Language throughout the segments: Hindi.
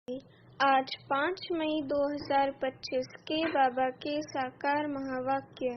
आज 5 मई 2025 के बाबा के साकार महावाक्य।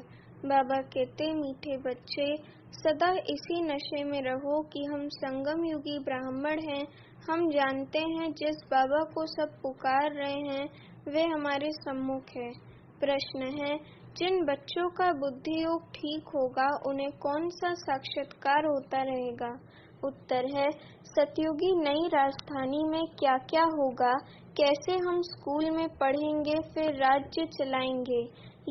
बाबा कहते, मीठे बच्चे, सदा इसी नशे में रहो कि हम संगम युगी ब्राह्मण हैं। हम जानते हैं जिस बाबा को सब पुकार रहे हैं वे हमारे सम्मुख है। प्रश्न है, जिन बच्चों का बुद्धि योग ठीक होगा उन्हें कौन सा साक्षात्कार होता रहेगा? उत्तर है, सतयुगी नई राजधानी में क्या क्या होगा, कैसे हम स्कूल में पढ़ेंगे, फिर राज्य चलाएंगे।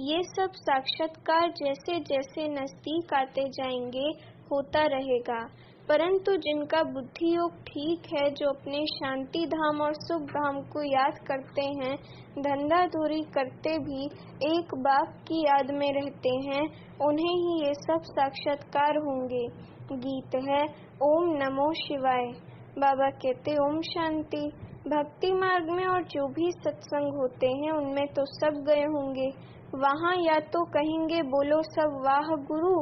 ये सब साक्षात्कार जैसे जैसे नजदीक आते जाएंगे होता रहेगा। परंतु जिनका बुद्धि योग ठीक है, जो अपने शांति धाम और सुख धाम को याद करते हैं, धंधाधूरी करते भी एक बाप की याद में रहते हैं, उन्हें ही ये सब साक्षात्कार होंगे। गीत है ओम नमो शिवाय। बाबा कहते, ओम शांति। भक्ति मार्ग में और जो भी सत्संग होते हैं उनमें तो सब गए होंगे। वहाँ या तो कहेंगे बोलो सब वाह गुरु,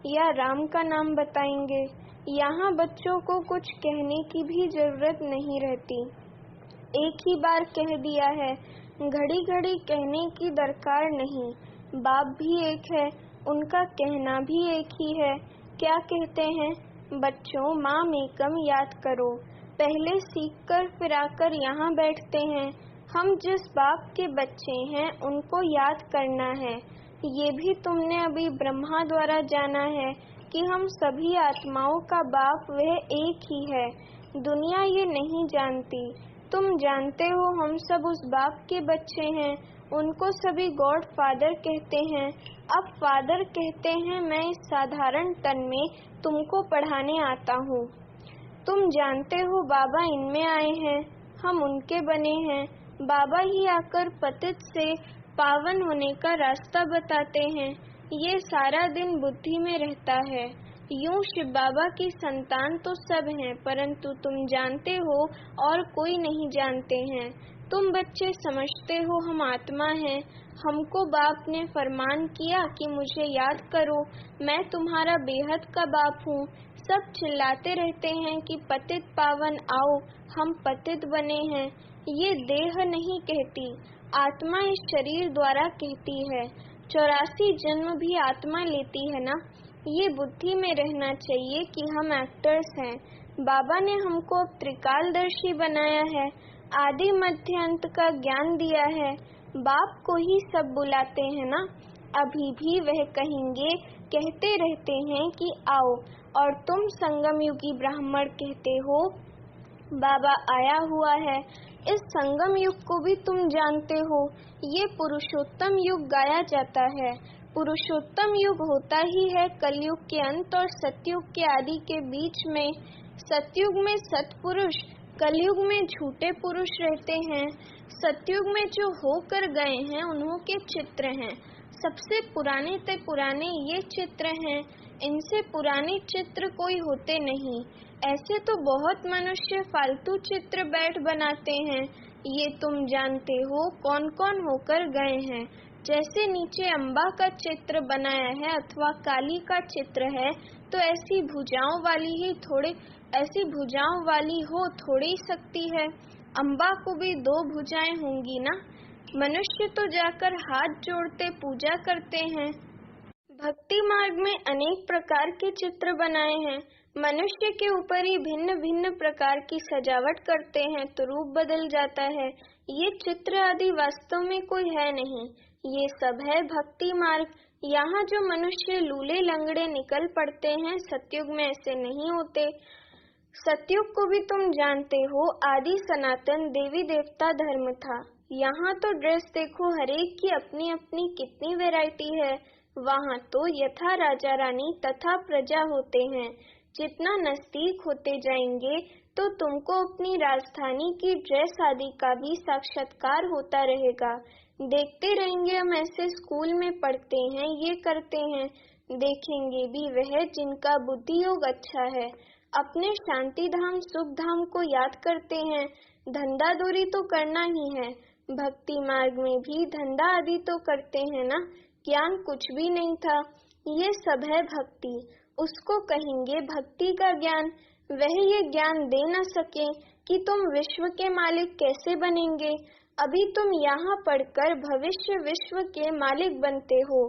या राम का नाम बताएंगे। यहाँ बच्चों को कुछ कहने की भी जरूरत नहीं रहती, एक ही बार कह दिया है, घड़ी घड़ी कहने की दरकार नहीं। बाप भी एक है, उनका कहना भी एक ही है। क्या कहते हैं? बच्चों, माम एकम याद करो। पहले सीखकर फिर आकर यहाँ बैठते हैं। हम जिस बाप के बच्चे हैं उनको याद करना है। ये भी तुमने अभी ब्रह्मा द्वारा जाना है कि हम सभी आत्माओं का बाप वह एक ही है। दुनिया ये नहीं जानती, तुम जानते हो हम सब उस बाप के बच्चे हैं। उनको सभी गॉड फादर कहते हैं। अब फादर कहते हैं, मैं इस साधारण तन में तुमको पढ़ाने आता हूँ। तुम जानते हो बाबा इनमें आए हैं, हम उनके बने हैं। बाबा ही आकर पतित से पावन होने का रास्ता बताते हैं। ये सारा दिन बुद्धि में रहता है। यूं शिव बाबा की संतान तो सब हैं, परंतु तुम जानते हो और कोई नहीं जानते हैं। तुम बच्चे समझते हो हम आत्मा हैं। हमको बाप ने फरमान किया कि मुझे याद करो, मैं तुम्हारा बेहद का बाप हूँ। सब चिल्लाते रहते हैं कि पतित पावन आओ, हम पतित बने हैं। ये देह नहीं कहती, आत्मा इस शरीर द्वारा कहती है। 84 जन्म भी आत्मा लेती है ना। ये बुद्धि में रहना चाहिए कि हम एक्टर्स हैं। बाबा ने हमको अब त्रिकालदर्शी बनाया है, आदि मध्य अंत का ज्ञान दिया है। बाप को ही सब बुलाते हैं ना। अभी भी वह कहेंगे, कहते रहते हैं कि आओ, और तुम संगम युगी ब्राह्मण कहते हो बाबा आया हुआ है। इस संगम युग को भी तुम जानते हो, ये पुरुषोत्तम युग गाया जाता है। पुरुषोत्तम युग होता ही है कलयुग के अंत और सतयुग के आदि के बीच में। सतयुग में सतपुरुष, कलयुग में झूठे पुरुष रहते हैं। सतयुग में जो होकर गए हैं उन्हों के चित्र हैं। सबसे पुराने ते पुराने ये चित्र हैं, इनसे पुराने चित्र कोई होते नहीं। ऐसे तो बहुत मनुष्य फालतू चित्र बैठ बनाते हैं। ये तुम जानते हो कौन कौन होकर गए हैं। जैसे नीचे अम्बा का चित्र बनाया है अथवा काली का चित्र है, तो ऐसी भुजाओं वाली हो थोड़ी सकती है। अम्बा को भी 2 भुजाएं होंगी ना। मनुष्य तो जाकर हाथ जोड़ते पूजा करते हैं। भक्ति मार्ग में अनेक प्रकार के चित्र बनाए हैं। मनुष्य के ऊपर ही भिन्न भिन्न प्रकार की सजावट करते हैं तो रूप बदल जाता है। ये चित्र आदि वास्तव में कोई है नहीं, ये सब है भक्ति मार्ग। यहाँ जो मनुष्य लूले लंगड़े निकल पड़ते हैं, सतयुग में ऐसे नहीं होते। सतयुग को भी तुम जानते हो, आदि सनातन देवी देवता धर्म था। यहाँ तो ड्रेस देखो, हरेक की अपनी अपनी कितनी वैरायटी है। वहाँ तो यथा राजा रानी तथा प्रजा होते हैं। जितना नजदीक होते जाएंगे तो तुमको अपनी राजधानी की ड्रेस आदि का भी साक्षात्कार होता रहेगा। देखते रहेंगे हम ऐसे स्कूल में पढ़ते हैं, ये करते हैं। देखेंगे भी वह जिनका बुद्धि योग अच्छा है, अपने शांति धाम सुख धाम को याद करते हैं। धंधाधूरी तो करना ही है। भक्ति मार्ग में भी धंधा आदि तो करते हैं ना। ज्ञान कुछ भी नहीं था, ये सब है भक्ति। उसको कहेंगे भक्ति का ज्ञान। वह ये ज्ञान दे न सके, कि तुम विश्व के मालिक कैसे बनेंगे। अभी तुम यहाँ पढ़कर भविष्य विश्व के मालिक बनते हो।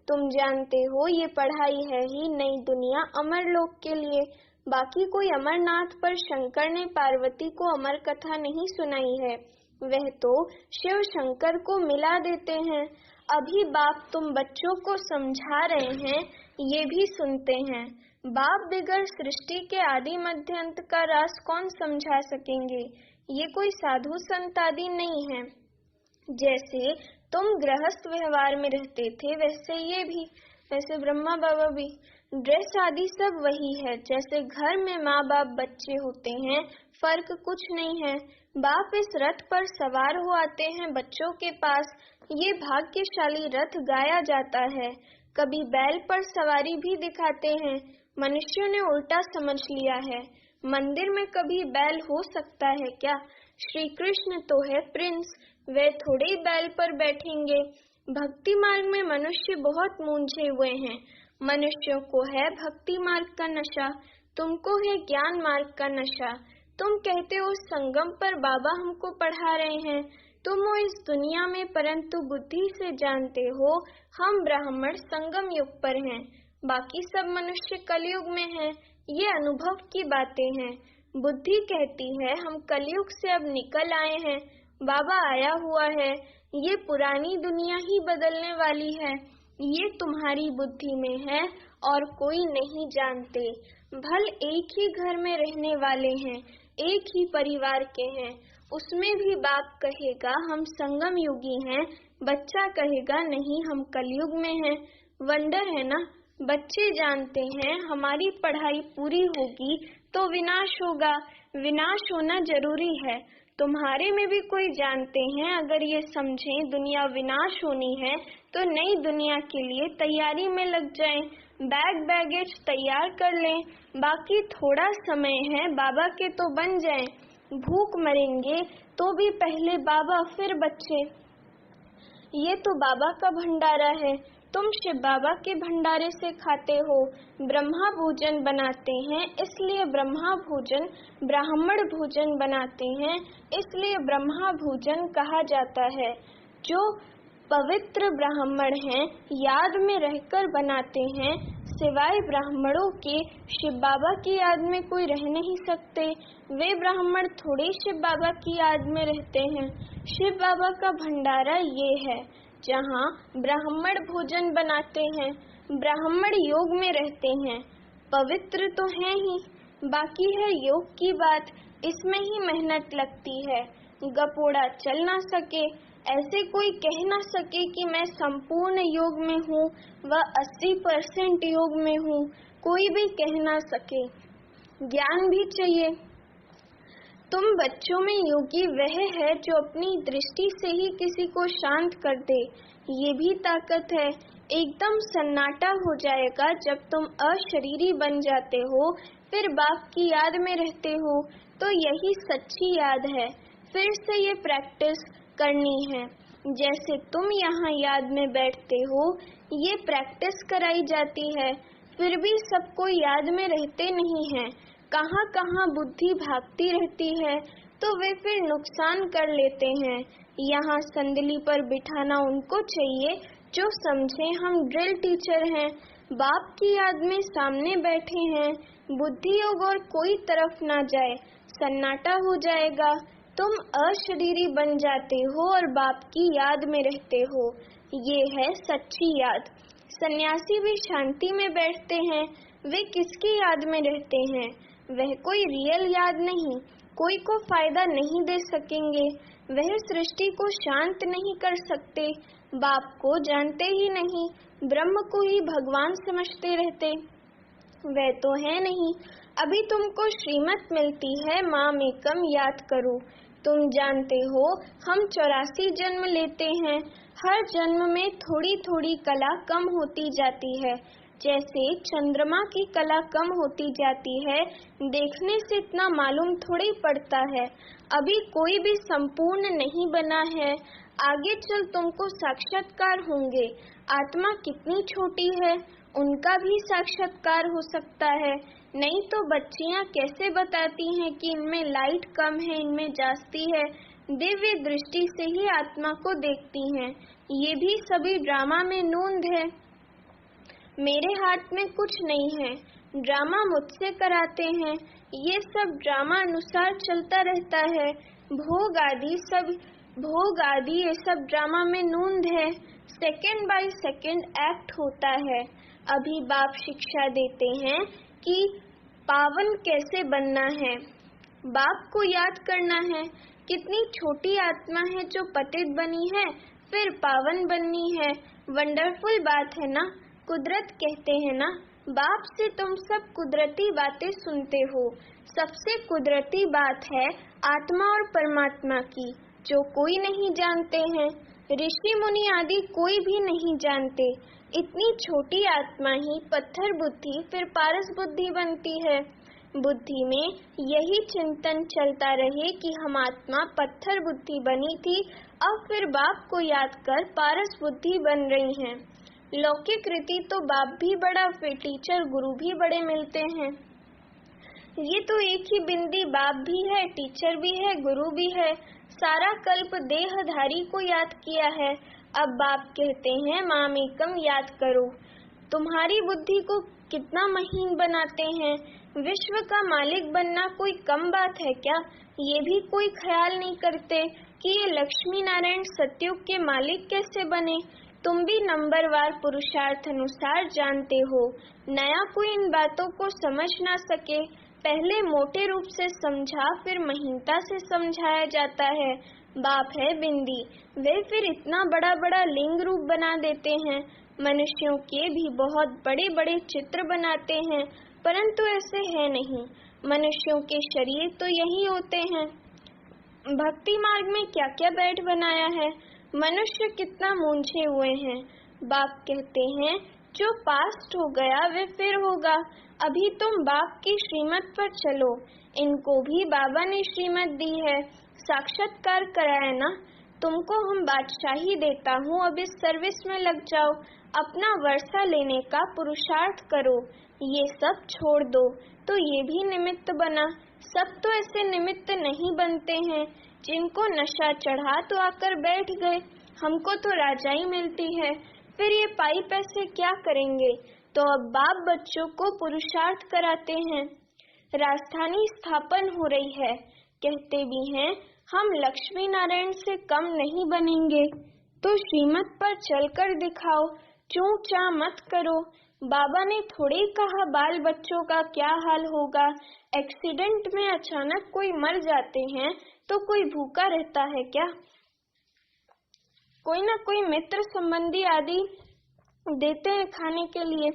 तुम जानते हो ये पढ़ाई है ही नई दुनिया अमरलोक के लिए। बाकी कोई अमरनाथ पर शंकर ने पार्वती को अमर कथा नहीं सुनाई है, वह तो शिव शंकर को मिला देते हैं। अभी बाप तुम बच्चों को समझा रहे हैं, ये भी सुनते हैं। बाप बिगड़ सृष्टि के आदि मध्य अंत का राज कौन समझा सकेंगे। ये कोई साधु संत आदि नहीं है। जैसे तुम गृहस्थ व्यवहार में रहते थे वैसे ये भी, वैसे ब्रह्मा बाबा भी। ड्रेस आदि सब वही है। जैसे घर में माँ बाप बच्चे होते हैं, फर्क कुछ नहीं है। बाप इस रथ पर सवार हो आते हैं बच्चों के पास। ये भाग्यशाली रथ गाया जाता है। कभी बैल पर सवारी भी दिखाते हैं। मनुष्यों ने उल्टा समझ लिया है। मंदिर में कभी बैल हो सकता है क्या? श्री कृष्ण तो है प्रिंस, वे थोड़े ही बैल पर बैठेंगे। भक्ति मार्ग में मनुष्य बहुत मूंझे हुए हैं। मनुष्यों को है भक्ति मार्ग का नशा, तुमको है ज्ञान मार्ग का नशा। तुम कहते हो संगम पर बाबा हमको पढ़ा रहे हैं। तुम हो इस दुनिया में, परंतु बुद्धि से जानते हो हम ब्राह्मण संगम युग पर हैं। बाकी सब मनुष्य कलयुग में हैं। ये अनुभव की बातें हैं। बुद्धि कहती है हम कलयुग से अब निकल आए हैं, बाबा आया हुआ है। ये पुरानी दुनिया ही बदलने वाली है। ये तुम्हारी बुद्धि में है और कोई नहीं जानते। भल एक ही घर में रहने वाले हैं, एक ही परिवार के हैं। उसमें भी बाप कहेगा हम संगम युगी हैं, बच्चा कहेगा नहीं हम कलयुग में हैं। वंडर है ना। बच्चे जानते हैं हमारी पढ़ाई पूरी होगी तो विनाश होगा, विनाश होना जरूरी है। तुम्हारे में भी कोई जानते हैं अगर ये समझें दुनिया विनाश होनी है तो नई दुनिया के लिए तैयारी में लग जाएं, बैग बैगेज तैयार कर लें। बाकी थोड़ा समय है, बाबा के तो बन जाएं। भूख मरेंगे तो भी पहले बाबा फिर बच्चे। ये तो बाबा का भंडारा है, तुम शिव बाबा के भंडारे से खाते हो। ब्रह्मा भोजन बनाते हैं इसलिए ब्रह्मा भोजन, ब्राह्मण भोजन बनाते हैं इसलिए ब्रह्मा भोजन कहा जाता है। जो पवित्र ब्राह्मण हैं याद में रहकर बनाते हैं। सिवाय ब्राह्मणों के शिव बाबा की याद में कोई रह नहीं सकते। वे ब्राह्मण थोड़े शिव बाबा की याद में रहते हैं। शिव बाबा का भंडारा ये है जहाँ ब्राह्मण भोजन बनाते हैं, ब्राह्मण योग में रहते हैं। पवित्र तो हैं ही, बाकी है योग की बात। इसमें ही मेहनत लगती है। गपोड़ा चल ना सके, ऐसे कोई कह ना सके कि मैं संपूर्ण योग में हूँ व 80% योग में हूँ, कोई भी कह ना सके। ज्ञान भी चाहिए। तुम बच्चों में योगी वह है जो अपनी दृष्टि से ही किसी को शांत कर दे। ये भी ताकत है। एकदम सन्नाटा हो जाएगा जब तुम अशरीरी बन जाते हो, फिर बाप की याद में रहते हो, तो यही सच्ची याद है। फिर से ये प्रैक्टिस करनी है। जैसे तुम यहाँ याद में बैठते हो, ये प्रैक्टिस कराई जाती है। फिर भी सबको याद में रहते नहीं हैं। कहाँ कहाँ बुद्धि भागती रहती है तो वे फिर नुकसान कर लेते हैं। यहाँ संदली पर बिठाना उनको चाहिए जो समझे हम ड्रिल टीचर हैं, बाप की याद में सामने बैठे हैं। बुद्धि योग और कोई तरफ ना जाए, सन्नाटा हो जाएगा। तुम अशरीरी बन जाते हो और बाप की याद में रहते हो। ये है सच्ची याद। सन्यासी भी शांति में बैठते हैं। वे किसकी याद में रहते हैं? वह कोई रियल याद नहीं, कोई को फायदा नहीं दे सकेंगे। वह सृष्टि को शांत नहीं कर सकते। बाप को जानते ही नहीं, ब्रह्म को ही भगवान समझते रहते। वह तो है नहीं। अभी तुमको श्रीमत मिलती है, माम एकम याद करो। तुम जानते हो हम 84 जन्म लेते हैं। हर जन्म में थोड़ी थोड़ी कला कम होती जाती है। जैसे चंद्रमा की कला कम होती जाती है, देखने से इतना मालूम थोड़ी पड़ता है। अभी कोई भी संपूर्ण नहीं बना है। आगे चल तुमको साक्षात्कार होंगे। आत्मा कितनी छोटी है, उनका भी साक्षात्कार हो सकता है। नहीं तो बच्चियां कैसे बताती हैं कि इनमें लाइट कम है, इनमें जास्ती है। दिव्य दृष्टि से ही आत्मा को देखती हैं। ये भी सभी ड्रामा में नोंद है। मेरे हाथ में कुछ नहीं है, ड्रामा मुझसे कराते हैं। ये सब ड्रामा अनुसार चलता रहता है। भोग आदि ये सब ड्रामा में नोंद है। सेकंड बाय सेकंड एक्ट होता है। अभी बाप शिक्षा देते हैं कि पावन कैसे बनना है। बाप को याद करना है। कितनी छोटी आत्मा है जो पतित बनी है, फिर पावन बननी है। वंडरफुल बात है ना। कुदरत कहते हैं ना, बाप से तुम सब कुदरती बातें सुनते हो। सबसे कुदरती बात है आत्मा और परमात्मा की, जो कोई नहीं जानते हैं। ऋषि मुनि आदि कोई भी नहीं जानते। इतनी छोटी आत्मा ही पत्थर बुद्धि फिर पारस बुद्धि बनती है। बुद्धि में यही चिंतन चलता रहे कि हम आत्मा पत्थर बुद्धि बनी थी, अब फिर बाप को याद कर पारस बुद्धि बन रही हैं। लौकिक रीति तो बाप भी बड़ा, फिर टीचर गुरु भी बड़े मिलते हैं। ये तो एक ही बिंदी बाप भी है, टीचर भी है, गुरु भी है। सारा कल्प देहधारी को याद किया है। अब बाप कहते हैं मामेकम याद करो। तुम्हारी बुद्धि को कितना महीन बनाते हैं। विश्व का मालिक बनना कोई कम बात है क्या? ये भी कोई ख्याल नहीं करते कि ये लक्ष्मी नारायण सतयुग के मालिक कैसे बने। तुम भी नंबरवार पुरुषार्थ अनुसार जानते हो। नया कोई इन बातों को समझ ना सके, पहले मोटे रूप से समझा, फिर महीनता से समझाया जाता है। बाप है बिंदी, वे फिर इतना बड़ा बड़ा लिंग रूप बना देते हैं। मनुष्यों के भी बहुत बड़े बड़े चित्र बनाते हैं, परंतु ऐसे है नहीं। मनुष्यों के शरीर तो यही होते हैं। भक्ति मार्ग में क्या क्या बैठ बनाया है। मनुष्य कितना मूंझे हुए हैं। बाप कहते हैं जो पास्ट हो गया वे फिर होगा। अभी तुम बाप की श्रीमत पर चलो। इनको भी बाबा ने श्रीमत दी है, साक्षात्कार कराया ना। तुमको हम बादशाही देता हूँ, अब इस सर्विस में लग जाओ। अपना वर्षा लेने का पुरुषार्थ करो। ये सब छोड़ दो। तो ये भी निमित्त बना। सब तो ऐसे निमित्त नहीं बनते हैं। जिनको नशा चढ़ा तो आकर बैठ गए। हमको तो राजाई मिलती है, फिर ये पाई पैसे क्या करेंगे। तो अब बाप बच्चों को पुरुषार्थ कराते हैं। राजधानी स्थापन हो रही है। कहते भी हैं हम लक्ष्मी नारायण से कम नहीं बनेंगे। तो श्रीमत पर चलकर दिखाओ, चूं चा मत करो। बाबा ने थोड़े कहा बाल बच्चों का क्या हाल होगा। एक्सीडेंट में अचानक कोई मर जाते हैं तो कोई भूखा रहता है क्या? कोई ना कोई मित्र संबंधी आदि देते हैं खाने के लिए।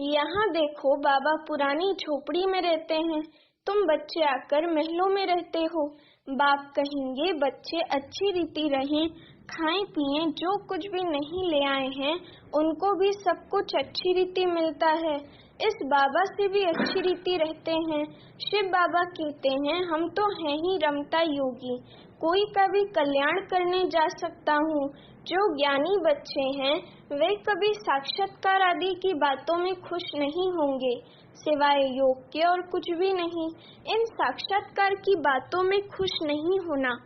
यहाँ देखो बाबा पुरानी झोपड़ी में रहते हैं, तुम बच्चे आकर महलों में रहते हो। बाप कहेंगे बच्चे अच्छी रीति रहें, खाएं पिएं, जो कुछ भी नहीं ले आए हैं उनको भी सब कुछ अच्छी रीति मिलता है। इस बाबा से भी अच्छी रीति रहते हैं। शिव बाबा कहते हैं हम तो हैं ही रमता योगी, कोई का भी कल्याण करने जा सकता हूँ। जो ज्ञानी बच्चे हैं वे कभी साक्षात्कार आदि की बातों में खुश नहीं होंगे, सिवाय योग के और कुछ भी नहीं। इन साक्षात्कार की बातों में खुश नहीं होना।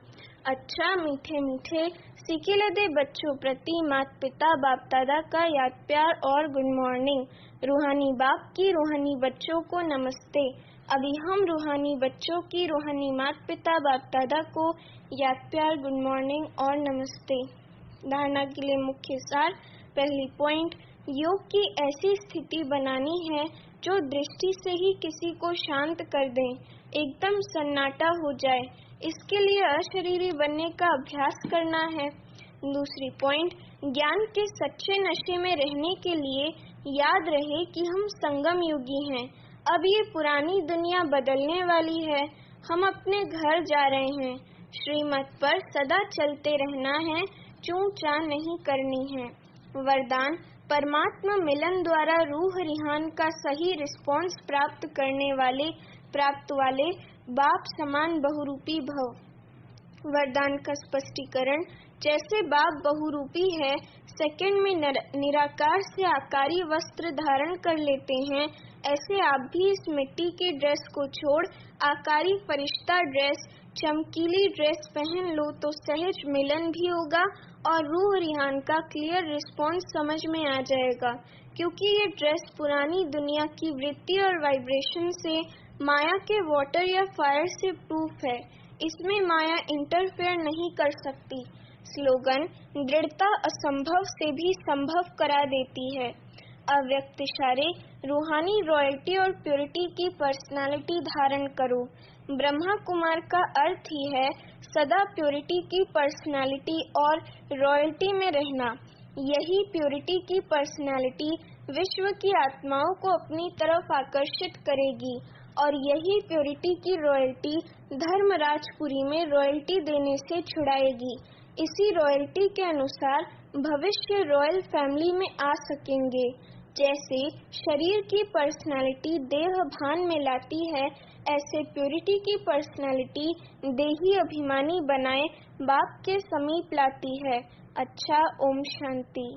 अच्छा मीठे मीठे सीखिलदे बच्चों प्रति माता पिता बाप दादा का याद प्यार और गुड मॉर्निंग। रूहानी बाप की रूहानी बच्चों को नमस्ते। अभी हम रूहानी बच्चों की रूहानी माता पिता बाप दादा को याद प्यार गुड मॉर्निंग और नमस्ते। धारणा के लिए मुख्य सार। पहली पॉइंट, योग की ऐसी स्थिति बनानी है जो दृष्टि से ही किसी को शांत कर दे, एकदम सन्नाटा हो जाए। इसके लिए अशरीरी बनने का अभ्यास करना है। दूसरी पॉइंट, ज्ञान के सच्चे नशे में रहने के लिए याद रहे कि हम संगम युगी हैं। अब ये पुरानी दुनिया बदलने वाली है। हम अपने घर जा रहे हैं। श्रीमत पर सदा चलते रहना है, चूं चा नहीं करनी है। वरदान, परमात्मा मिलन द्वारा रूह रिहान का सही रिस्पॉन्स प्राप्त वाले बाप समान बहुरूपी भव। वरदान का स्पष्टीकरण। जैसे बाप बहुरूपी है, सेकंड में निराकार से आकारी वस्त्र धारण कर लेते हैं, ऐसे आप भी इस मिट्टी के ड्रेस को छोड़ आकारी फरिश्ता ड्रेस, चमकीली ड्रेस पहन लो तो सहज मिलन भी होगा और रूह रिहान का क्लियर रिस्पॉन्स समझ में आ जाएगा, क्योंकि ये ड्रेस पुरानी दुनिया की वृत्ति और वाइब्रेशन से, माया के वाटर या फायर से प्रूफ है। इसमें माया इंटरफेयर नहीं कर सकती। स्लोगन: दृढ़ता असंभव से भी संभव करा देती है। अव्यक्त इशारे: रूहानी रॉयल्टी और प्योरिटी की पर्सनालिटी धारण करो। ब्रह्मा कुमार का अर्थ ही है सदा प्योरिटी की पर्सनालिटी और रॉयल्टी में रहना। यही प्योरिटी की पर्सनालिटी विश्व की आत्माओं को अपनी तरफ आकर्षित करेगी और यही प्योरिटी की रॉयल्टी धर्मराजपुरी में रॉयल्टी देने से छुड़ाएगी। इसी रॉयल्टी के अनुसार भविष्य रॉयल फैमिली में आ सकेंगे। जैसे शरीर की पर्सनालिटी देह भान में लाती है, ऐसे प्योरिटी की पर्सनालिटी देही अभिमानी बनाए बाप के समीप लाती है। अच्छा, ओम शांति।